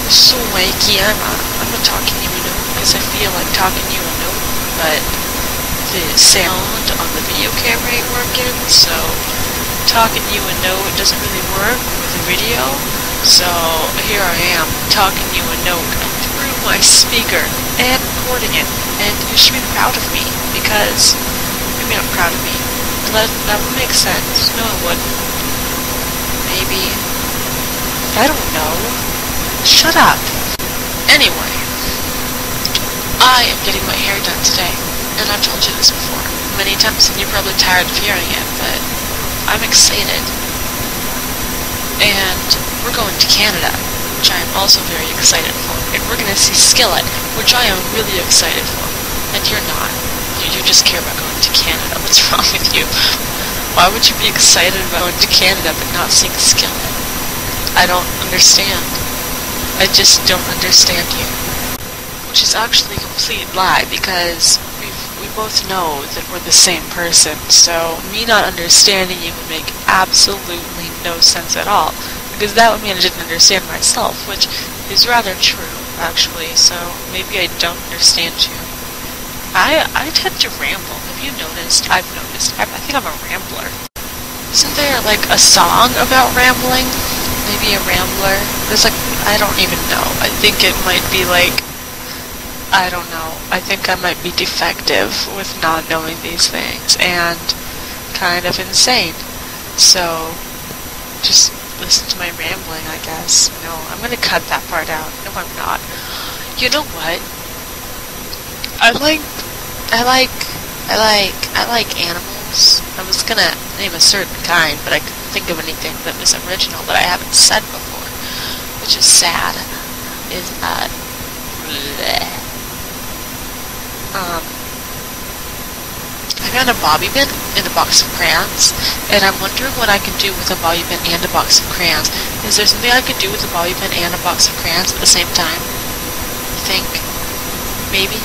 So Mikey, I'm not talking you a note because I feel like talking you a note, but the sound on the video camera ain't working, so talking you a note doesn't really work with the video. So here I am talking you a note through my speaker and recording it, and you should be proud of me because maybe not proud of me. That would make sense. No, it wouldn't. Maybe. I don't know. Shut up. Anyway, I am getting my hair done today, and I've told you this before many times, and you're probably tired of hearing it, but I'm excited. And we're going to Canada, which I am also very excited for, and we're going to see Skillet, which I am really excited for, and you're not. You just care about going to Canada. What's wrong with you? Why would you be excited about going to Canada but not seeing Skillet? I don't understand. I just don't understand you. Which is actually a complete lie, because we both know that we're the same person, so me not understanding you would make absolutely no sense at all, because that would mean I didn't understand myself, which is rather true, actually, so maybe I don't understand you. I tend to ramble. Have you noticed? I've noticed. I think I'm a rambler. Isn't there, like, a song about rambling? Maybe a rambler? There's, like, I don't even know. I think it might be, like, I don't know. I think I might be defective with not knowing these things, and kind of insane. So, just listen to my rambling, I guess. No, I'm gonna cut that part out. No, I'm not. You know what? I like animals. I was gonna name a certain kind, but I couldn't think of anything that was original that I haven't said before, which is sad. Is that bleh. I found a bobby pin in a box of crayons, and I'm wondering what I can do with a bobby pin and a box of crayons. Is there something I could do with a bobby pin and a box of crayons at the same time? You think? Maybe?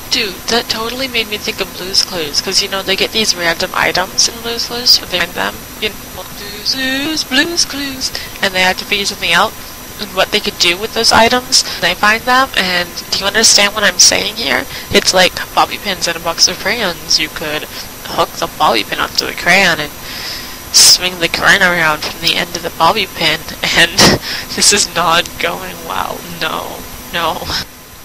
Dude, that totally made me think of Blue's Clues, because, you know, they get these random items in Blue's Clues, where they find them in Blue's Clues, and they have to figure something out, and what they could do with those items. They find them, and do you understand what I'm saying here? It's like bobby pins and a box of crayons. You could hook the bobby pin onto the crayon and swing the crayon around from the end of the bobby pin, and this is not going well. No.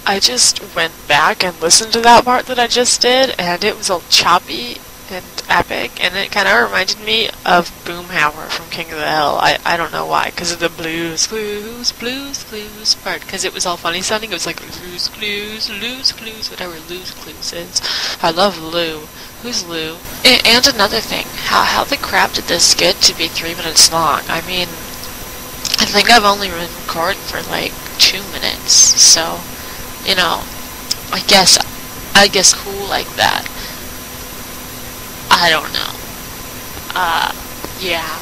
I just went back and listened to that part that I just did, and it was all choppy and epic, and it kind of reminded me of Boomhauer from King of the Hill. I don't know why, because of the Blues Clues part, because it was all funny sounding. It was like Blues Clues, whatever Blues Clues is. I love Lou. Who's Lou? And another thing, how the crap did this get to be 3 minutes long? I mean, I think I've only been recording for like 2 minutes, so, you know, I guess cool like that. I don't know. Yeah.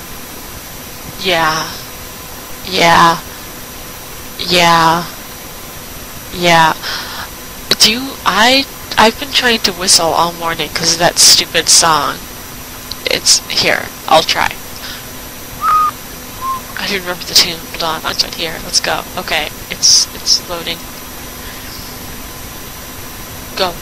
I've been trying to whistle all morning because of that stupid song. It's here. I'll try. I didn't remember the tune. Hold on. It's right here. Let's go. Okay. It's loading. Go.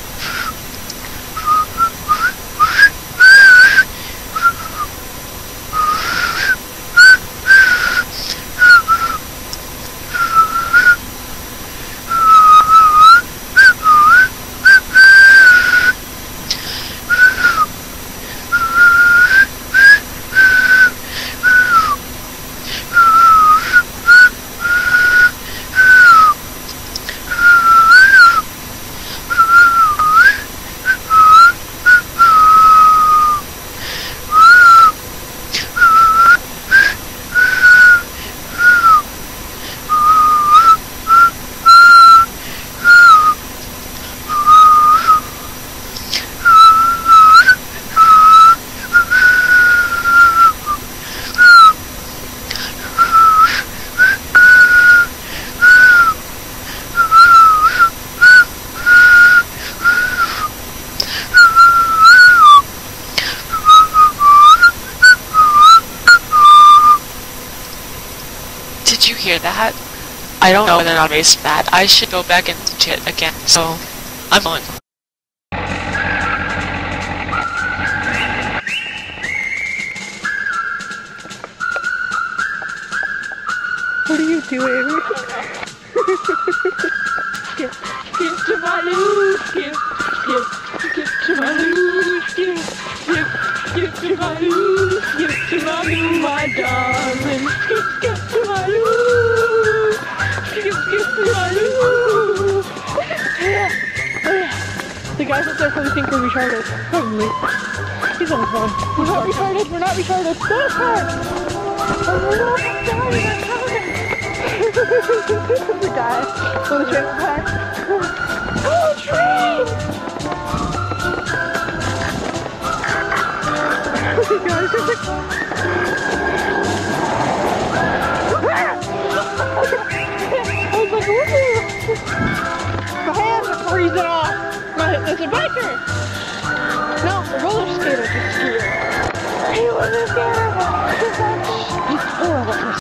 I don't know whether or not I raced that. I should go back and teach it again, so I'm going. What are you doing? Skip, skip to my loo, skip, skip, skip to my loo, skip, skip, skip to my loo, skip to my loo, my darling, skip, skip to my loo, skip, skip to my loo. The guys up there probably think we're retarded. Probably. He's on the phone. We're not retarded. We're not retarded. That's hard. The guy on the train back. Oh, train! The guy's just like... I was like, woohoo! My hands are freezing off! There's a biker! No, a roller skater. He was a skater! He's horrible.